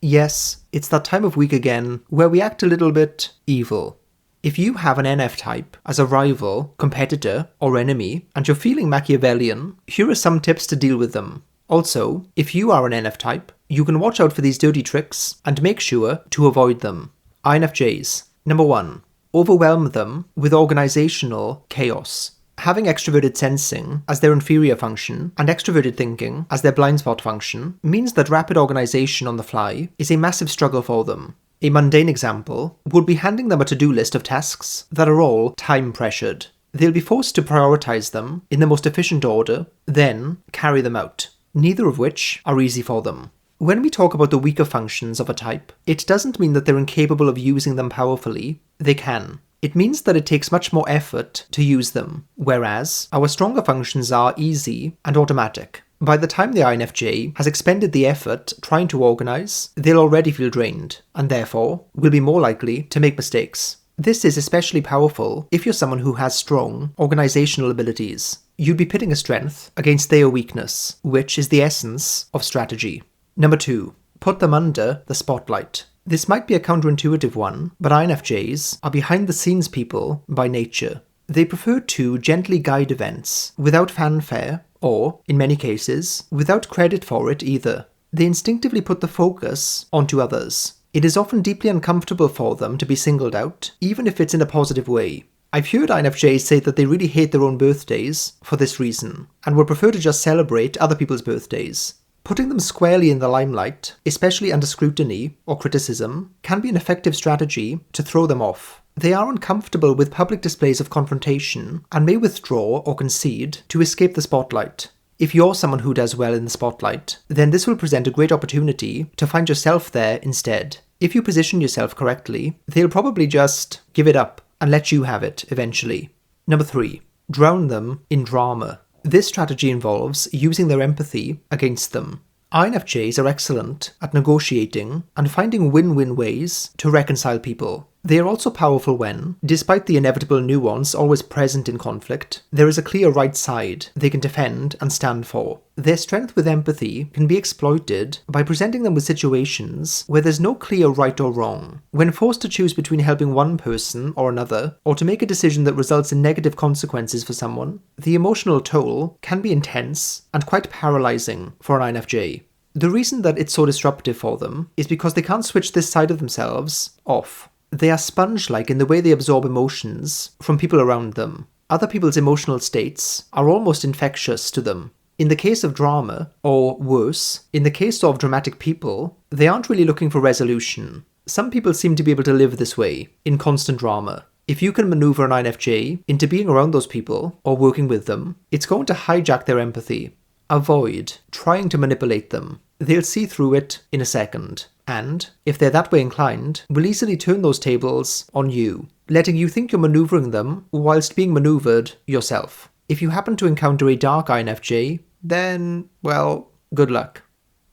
Yes, it's that time of week again where we act a little bit evil. If you have an NF type as a rival, competitor, or enemy, and you're feeling Machiavellian, here are some tips to deal with them. Also, if you are an NF type, you can watch out for these dirty tricks and make sure to avoid them. INFJs. Number 1. Overwhelm them with organizational chaos. Having extroverted sensing as their inferior function and extroverted thinking as their blind spot function means that rapid organization on the fly is a massive struggle for them. A mundane example would be handing them a to-do list of tasks that are all time-pressured. They'll be forced to prioritize them in the most efficient order, then carry them out, neither of which are easy for them. When we talk about the weaker functions of a type, it doesn't mean that they're incapable of using them powerfully. They can. It means that it takes much more effort to use them, whereas our stronger functions are easy and automatic. By the time the INFJ has expended the effort trying to organize, they'll already feel drained, and therefore will be more likely to make mistakes. This is especially powerful if you're someone who has strong organizational abilities. You'd be pitting a strength against their weakness, which is the essence of strategy. Number 2. Put them under the spotlight. This might be a counterintuitive one, but INFJs are behind-the-scenes people by nature. They prefer to gently guide events without fanfare, or, in many cases, without credit for it either. They instinctively put the focus onto others. It is often deeply uncomfortable for them to be singled out, even if it's in a positive way. I've heard INFJs say that they really hate their own birthdays for this reason, and would prefer to just celebrate other people's birthdays. Putting them squarely in the limelight, especially under scrutiny or criticism, can be an effective strategy to throw them off. They are uncomfortable with public displays of confrontation and may withdraw or concede to escape the spotlight. If you're someone who does well in the spotlight, then this will present a great opportunity to find yourself there instead. If you position yourself correctly, they'll probably just give it up and let you have it eventually. Number 3. Drown them in drama. This strategy involves using their empathy against them. INFJs are excellent at negotiating and finding win-win ways to reconcile people. They are also powerful when, despite the inevitable nuance always present in conflict, there is a clear right side they can defend and stand for. Their strength with empathy can be exploited by presenting them with situations where there's no clear right or wrong. When forced to choose between helping one person or another, or to make a decision that results in negative consequences for someone, the emotional toll can be intense and quite paralyzing for an INFJ. The reason that it's so disruptive for them is because they can't switch this side of themselves off. They are sponge-like in the way they absorb emotions from people around them. Other people's emotional states are almost infectious to them. In the case of drama, or worse, in the case of dramatic people, they aren't really looking for resolution. Some people seem to be able to live this way, in constant drama. If you can maneuver an INFJ into being around those people, or working with them, it's going to hijack their empathy. Avoid trying to manipulate them. They'll see through it in a second. And, if they're that way inclined, will easily turn those tables on you, letting you think you're maneuvering them whilst being maneuvered yourself. If you happen to encounter a dark INFJ, then, well, good luck.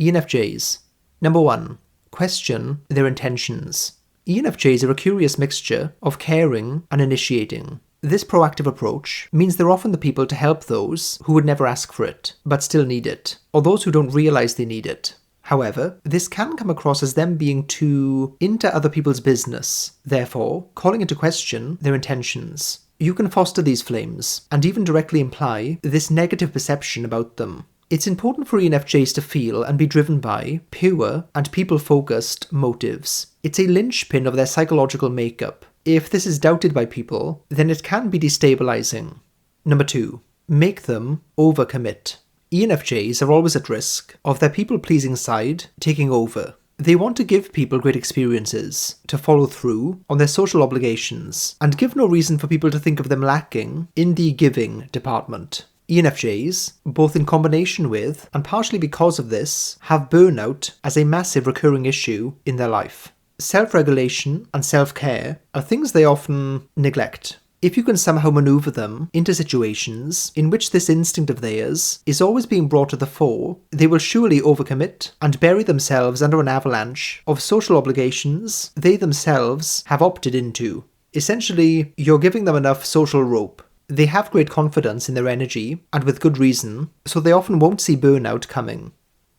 ENFJs. Number 1. Question their intentions. ENFJs are a curious mixture of caring and initiating. This proactive approach means they're often the people to help those who would never ask for it, but still need it, or those who don't realize they need it. However, this can come across as them being too into other people's business, therefore calling into question their intentions. You can foster these flames, and even directly imply this negative perception about them. It's important for ENFJs to feel and be driven by pure and people-focused motives. It's a linchpin of their psychological makeup. If this is doubted by people, then it can be destabilizing. Number 2. Make them overcommit. ENFJs are always at risk of their people-pleasing side taking over. They want to give people great experiences, to follow through on their social obligations, and give no reason for people to think of them lacking in the giving department. ENFJs, both in combination with and partially because of this, have burnout as a massive recurring issue in their life. Self-regulation and self-care are things they often neglect. If you can somehow maneuver them into situations in which this instinct of theirs is always being brought to the fore, they will surely overcommit and bury themselves under an avalanche of social obligations they themselves have opted into. Essentially, you're giving them enough social rope. They have great confidence in their energy, and with good reason, so they often won't see burnout coming.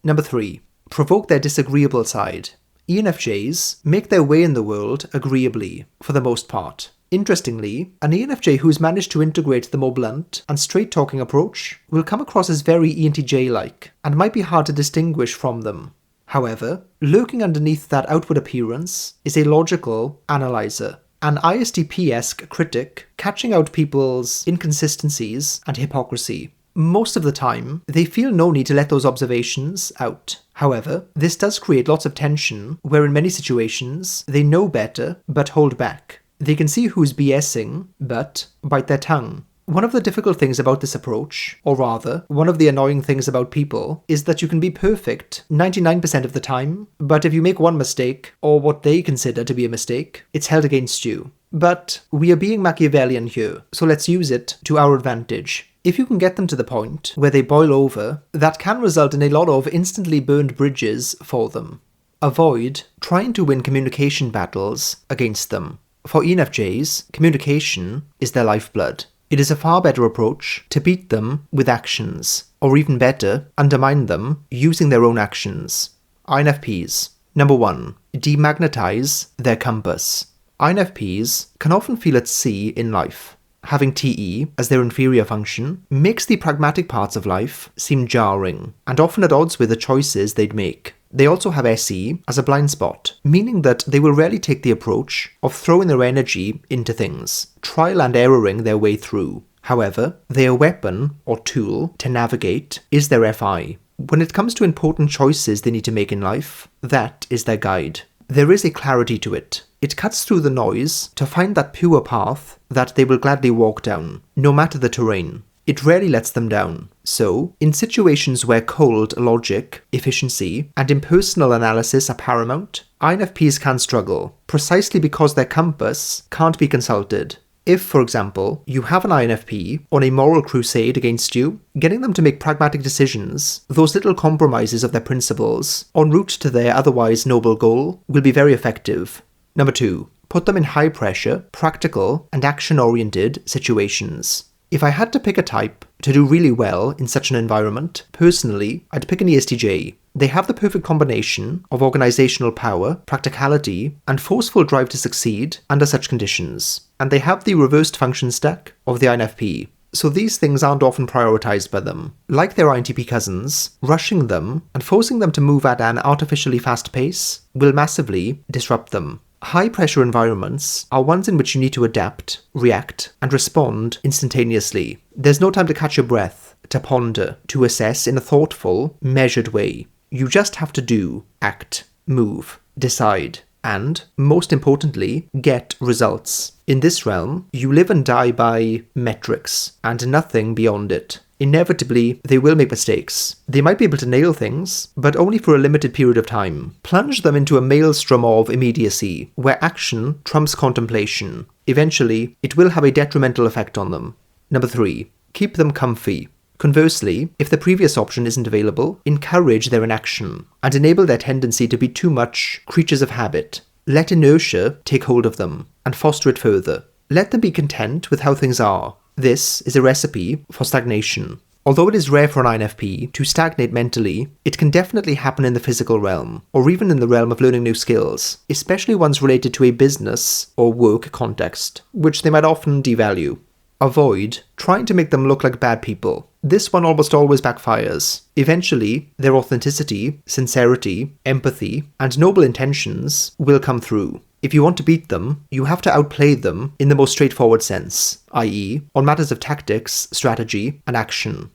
Number 3. Provoke their disagreeable side. ENFJs make their way in the world agreeably, for the most part. Interestingly, an ENFJ who's managed to integrate the more blunt and straight-talking approach will come across as very ENTJ-like and might be hard to distinguish from them. However, lurking underneath that outward appearance is a logical analyzer, an ISTP-esque critic catching out people's inconsistencies and hypocrisy. Most of the time, they feel no need to let those observations out. However, this does create lots of tension where in many situations they know better but hold back. They can see who's BSing but bite their tongue. One of the difficult things about this approach, or rather, one of the annoying things about people, is that you can be perfect 99% of the time, but if you make one mistake, or what they consider to be a mistake, it's held against you. But we are being Machiavellian here, so let's use it to our advantage. If you can get them to the point where they boil over, that can result in a lot of instantly burned bridges for them. Avoid trying to win communication battles against them. For ENFJs, communication is their lifeblood. It is a far better approach to beat them with actions, or even better, undermine them using their own actions. INFPs. Number 1. Demagnetize their compass. INFPs can often feel at sea in life. Having TE as their inferior function makes the pragmatic parts of life seem jarring, and often at odds with the choices they'd make. They also have SE as a blind spot, meaning that they will rarely take the approach of throwing their energy into things, trial and erroring their way through. However, their weapon or tool to navigate is their FI. When it comes to important choices they need to make in life, that is their guide. There is a clarity to it. It cuts through the noise to find that pure path that they will gladly walk down, no matter the terrain. It rarely lets them down. So, in situations where cold logic, efficiency, and impersonal analysis are paramount, INFPs can struggle, precisely because their compass can't be consulted. If, for example, you have an INFP on a moral crusade against you, getting them to make pragmatic decisions, those little compromises of their principles, en route to their otherwise noble goal, will be very effective. Number 2. Put them in high-pressure, practical, and action-oriented situations. If I had to pick a type to do really well in such an environment, personally, I'd pick an ESTJ. They have the perfect combination of organizational power, practicality, and forceful drive to succeed under such conditions. And they have the reversed function stack of the INFP. So these things aren't often prioritized by them. Like their INTP cousins, rushing them and forcing them to move at an artificially fast pace will massively disrupt them. High-pressure environments are ones in which you need to adapt, react, and respond instantaneously. There's no time to catch your breath, to ponder, to assess in a thoughtful, measured way. You just have to do, act, move, decide, and, most importantly, get results. In this realm, you live and die by metrics, and nothing beyond it. Inevitably, they will make mistakes. They might be able to nail things, but only for a limited period of time. Plunge them into a maelstrom of immediacy, where action trumps contemplation. Eventually, it will have a detrimental effect on them. Number 3. Keep them comfy. Conversely, if the previous option isn't available, encourage their inaction, and enable their tendency to be too much creatures of habit. Let inertia take hold of them, and foster it further. Let them be content with how things are. This is a recipe for stagnation. Although it is rare for an INFP to stagnate mentally, it can definitely happen in the physical realm, or even in the realm of learning new skills, especially ones related to a business or work context, which they might often devalue. Avoid trying to make them look like bad people. This one almost always backfires. Eventually, their authenticity, sincerity, empathy, and noble intentions will come through. If you want to beat them, you have to outplay them in the most straightforward sense, i.e., on matters of tactics, strategy, and action.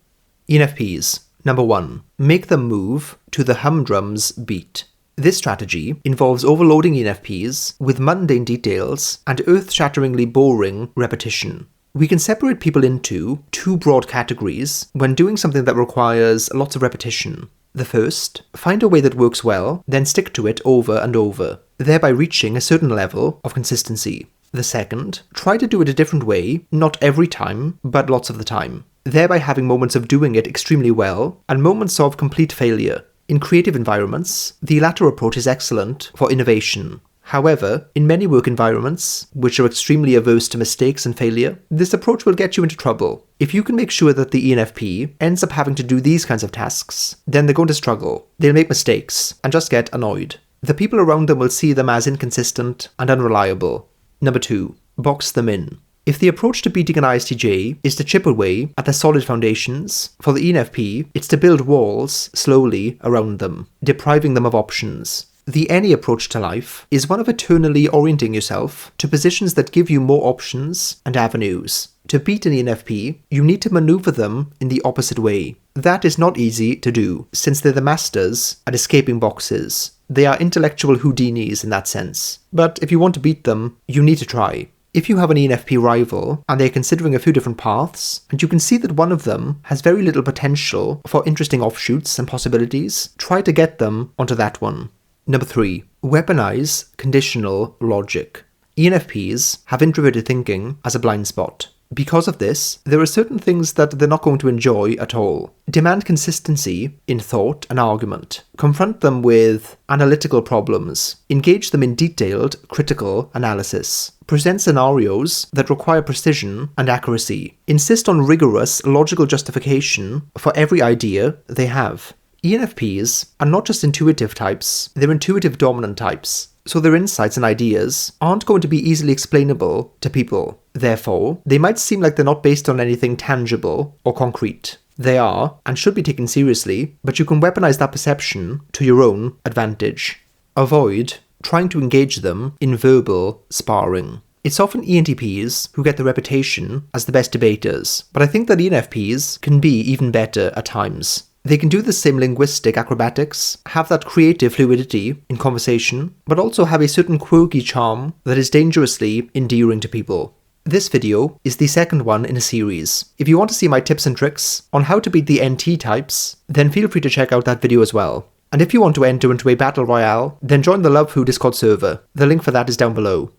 ENFPs. Number 1. Make them move to the humdrums beat. This strategy involves overloading ENFPs with mundane details and earth-shatteringly boring repetition. We can separate people into 2 broad categories when doing something that requires lots of repetition. The first, find a way that works well, then stick to it over and over, thereby reaching a certain level of consistency. The second, try to do it a different way, not every time, but lots of the time, thereby having moments of doing it extremely well and moments of complete failure. In creative environments, the latter approach is excellent for innovation. However, in many work environments, which are extremely averse to mistakes and failure, this approach will get you into trouble. If you can make sure that the ENFP ends up having to do these kinds of tasks, then they're going to struggle. They'll make mistakes and just get annoyed. The people around them will see them as inconsistent and unreliable. Number 2. Box them in. If the approach to beating an ISTJ is to chip away at their solid foundations, for the ENFP, it's to build walls slowly around them, depriving them of options. The any approach to life is one of eternally orienting yourself to positions that give you more options and avenues. To beat an ENFP, you need to maneuver them in the opposite way. That is not easy to do, since they're the masters at escaping boxes. They are intellectual Houdinis in that sense. But if you want to beat them, you need to try. If you have an ENFP rival, and they're considering a few different paths, and you can see that one of them has very little potential for interesting offshoots and possibilities, try to get them onto that one. Number 3. Weaponize conditional logic. ENFPs have introverted thinking as a blind spot. Because of this, there are certain things that they're not going to enjoy at all. Demand consistency in thought and argument. Confront them with analytical problems. Engage them in detailed, critical analysis. Present scenarios that require precision and accuracy. Insist on rigorous, logical justification for every idea they have. ENFPs are not just intuitive types, they're intuitive dominant types. So their insights and ideas aren't going to be easily explainable to people. Therefore, they might seem like they're not based on anything tangible or concrete. They are, and should be taken seriously, but you can weaponize that perception to your own advantage. Avoid trying to engage them in verbal sparring. It's often ENTPs who get the reputation as the best debaters, but I think that ENFPs can be even better at times. They can do the same linguistic acrobatics, have that creative fluidity in conversation, but also have a certain quirky charm that is dangerously endearing to people. This video is the second one in a series. If you want to see my tips and tricks on how to beat the NT types, then feel free to check out that video as well. And if you want to enter into a battle royale, then join the Love Who Discord server. The link for that is down below.